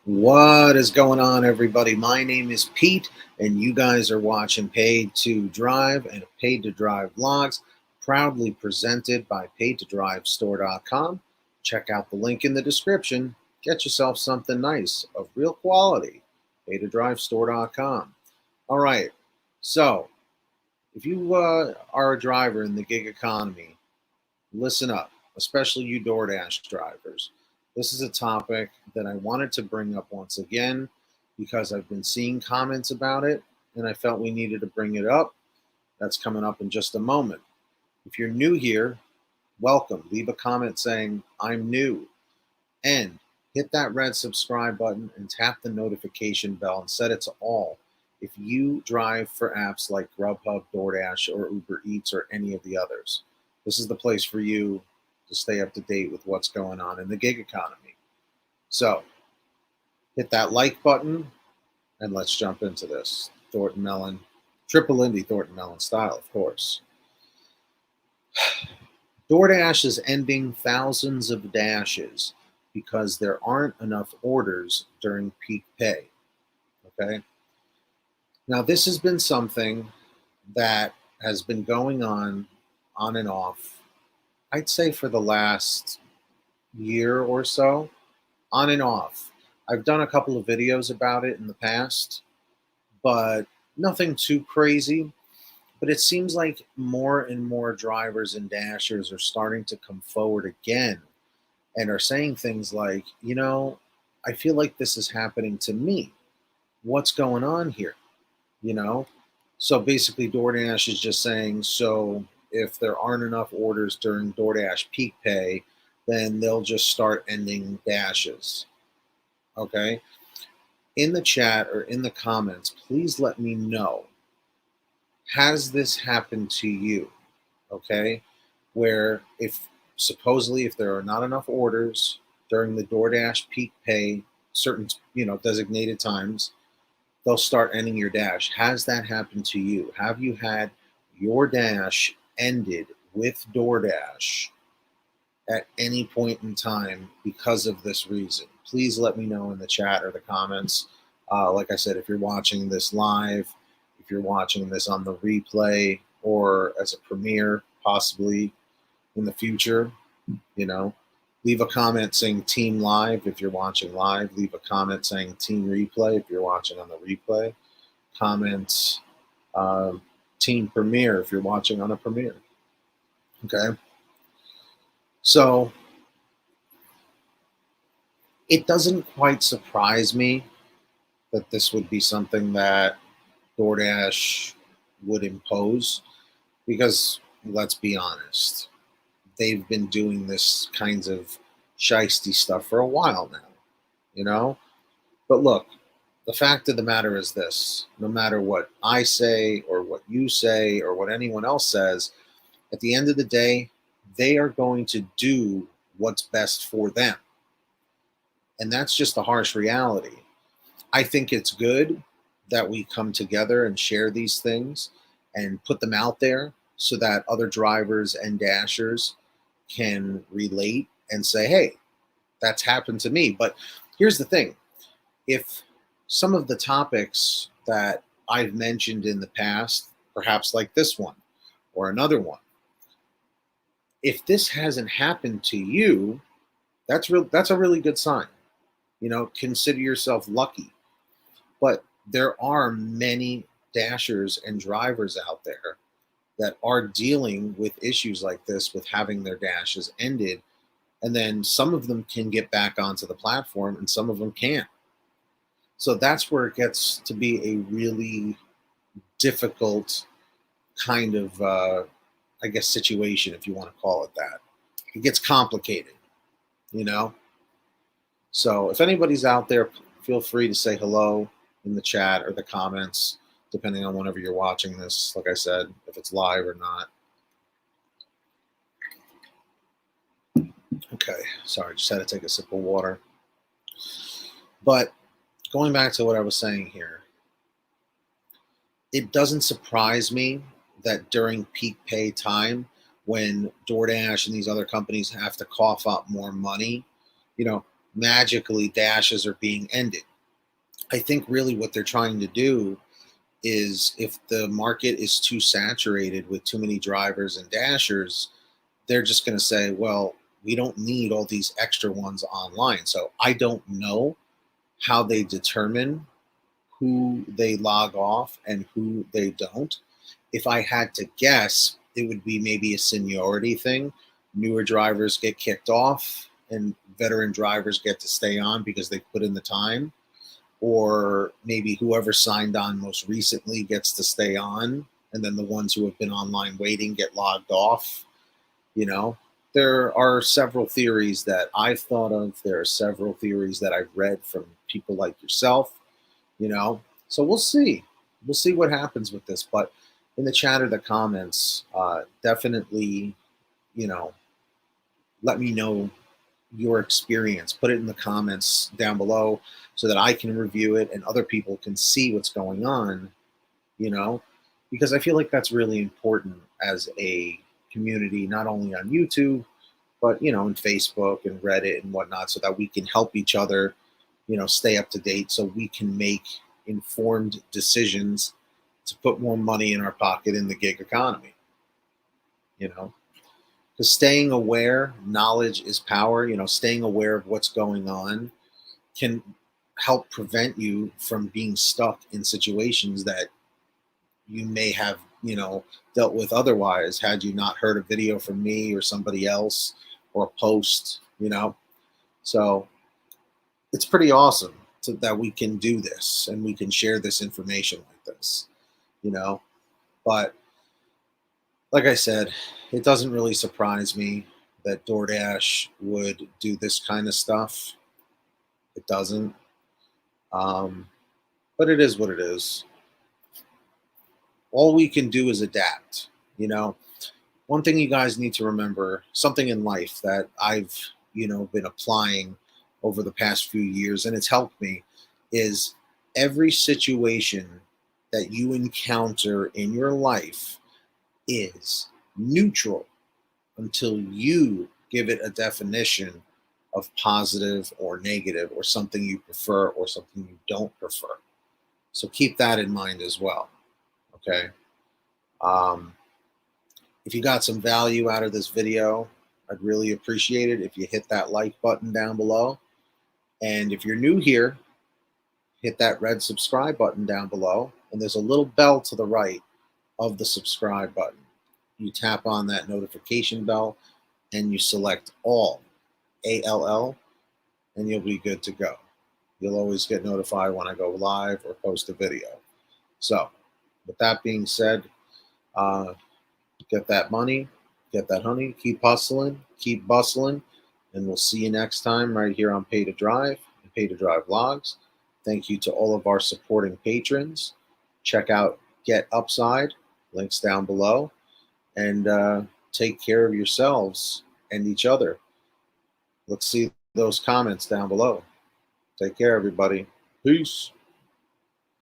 What is going on, everybody? My name is Pete, and you guys are watching Paid to Drive and Paid to Drive vlogs, proudly presented by paidtodrivestore.com. Check out the link in the description. Get yourself something nice of real quality. paidtodrivestore.com. All right, so if you are a driver in the gig economy, listen up, especially you DoorDash drivers. This is a topic that I wanted to bring up once again because I've been seeing comments about it and I felt we needed to bring it up. That's coming up in just a moment. If you're new here, welcome. Leave a comment saying, I'm new. And hit that red subscribe button and tap the notification bell and set it to all if you drive for apps like GrubHub, DoorDash, or Uber Eats, or any of the others. This is the place for you to stay up to date with what's going on in the gig economy. So hit that like button and let's jump into this. Thornton Mellon, triple Indy Thornton Mellon style, of course. DoorDash is ending thousands of dashes because there aren't enough orders during peak pay. Okay. Now, this has been something that has been going on and off, I'd say for the last year or so, on and off. I've done a couple of videos about it in the past, but nothing too crazy. But it seems like more and more drivers and dashers are starting to come forward again and are saying things like, I feel like this is happening to me. What's going on here? So basically DoorDash is just saying, so if there aren't enough orders during DoorDash peak pay, then they'll just start ending dashes. Okay. In the chat or in the comments, please let me know, has this happened to you? Okay. Where supposedly if there are not enough orders during the DoorDash peak pay, certain, designated times, they'll start ending your dash. Has that happened to you? Have you had your dash ended with DoorDash at any point in time because of this reason? Please let me know in the chat or the comments. Like I said, if you're watching this live, if you're watching this on the replay or as a premiere, possibly in the future, leave a comment saying Team Live if you're watching live. Leave a comment saying Team Replay if you're watching on the replay. Comments Team Premiere if you're watching on a premiere. Okay. So it doesn't quite surprise me that this would be something that DoorDash would impose because, let's be honest, they've been doing this kinds of shiesty stuff for a while now, But look, the fact of the matter is this: no matter what I say or what you say or what anyone else says, at the end of the day, they are going to do what's best for them. And that's just the harsh reality. I think it's good that we come together and share these things and put them out there so that other drivers and dashers can relate and say, hey, that's happened to me. But here's the thing. If some of the topics that I've mentioned in the past, perhaps like this one or another one, if this hasn't happened to you, that's a really good sign. Consider yourself lucky. But there are many dashers and drivers out there that are dealing with issues like this, with having their dashes ended. And then some of them can get back onto the platform and some of them can't. So that's where it gets to be a really difficult kind of, situation, if you want to call it that. It gets complicated, So if anybody's out there, feel free to say hello in the chat or the comments, depending on whenever you're watching this, like I said, if it's live or not. Okay, sorry, just had to take a sip of water. But going back to what I was saying here, it doesn't surprise me that during peak pay time, when DoorDash and these other companies have to cough up more money, magically dashes are being ended. I think really what they're trying to do is, if the market is too saturated with too many drivers and dashers, they're just going to say, well, we don't need all these extra ones online. So I don't know how they determine who they log off and who they don't. If I had to guess, it would be maybe a seniority thing. Newer drivers get kicked off and veteran drivers get to stay on because they put in the time. Or maybe whoever signed on most recently gets to stay on, and then the ones who have been online waiting get logged off. You know, there are several theories that I've thought of. There are several theories that I've read from people like yourself, you know. So we'll see. We'll see what happens with this. But in the chat or the comments, definitely, you know, let me know your experience. Put it in the comments down below so that I can review it and other people can see what's going on, you know, because I feel like that's really important as a community, not only on YouTube, but, you know, in Facebook and Reddit and whatnot, so that we can help each other, you know, stay up to date so we can make informed decisions to put more money in our pocket in the gig economy, you know. Because staying aware, knowledge is power, you know, staying aware of what's going on can help prevent you from being stuck in situations that you may have, you know, dealt with otherwise had you not heard a video from me or somebody else or a post, you know. So it's pretty awesome that we can do this and we can share this information like this, you know. But like I said, it doesn't really surprise me that DoorDash would do this kind of stuff. It doesn't. Um, but it is what it is. All we can do is adapt, you know. One thing you guys need to remember, something in life that I've, you know, been applying over the past few years, and it's helped me, is every situation that you encounter in your life is neutral until you give it a definition of positive or negative or something you prefer or something you don't prefer. So keep that in mind as well. Okay. Um, if you got some value out of this video, I'd really appreciate it if you hit that like button down below. And if you're new here, hit that red subscribe button down below. And there's a little bell to the right of the subscribe button. You tap on that notification bell and you select all, ALL, and you'll be good to go. You'll always get notified when I go live or post a video. So with that being said, get that money, get that honey, keep hustling, keep bustling, and we'll see you next time right here on Pay to Drive and Pay to Drive Vlogs. Thank you to all of our supporting patrons. Check out Get Upside, links down below, and take care of yourselves and each other. Let's see those comments down below. Take care, everybody. Peace.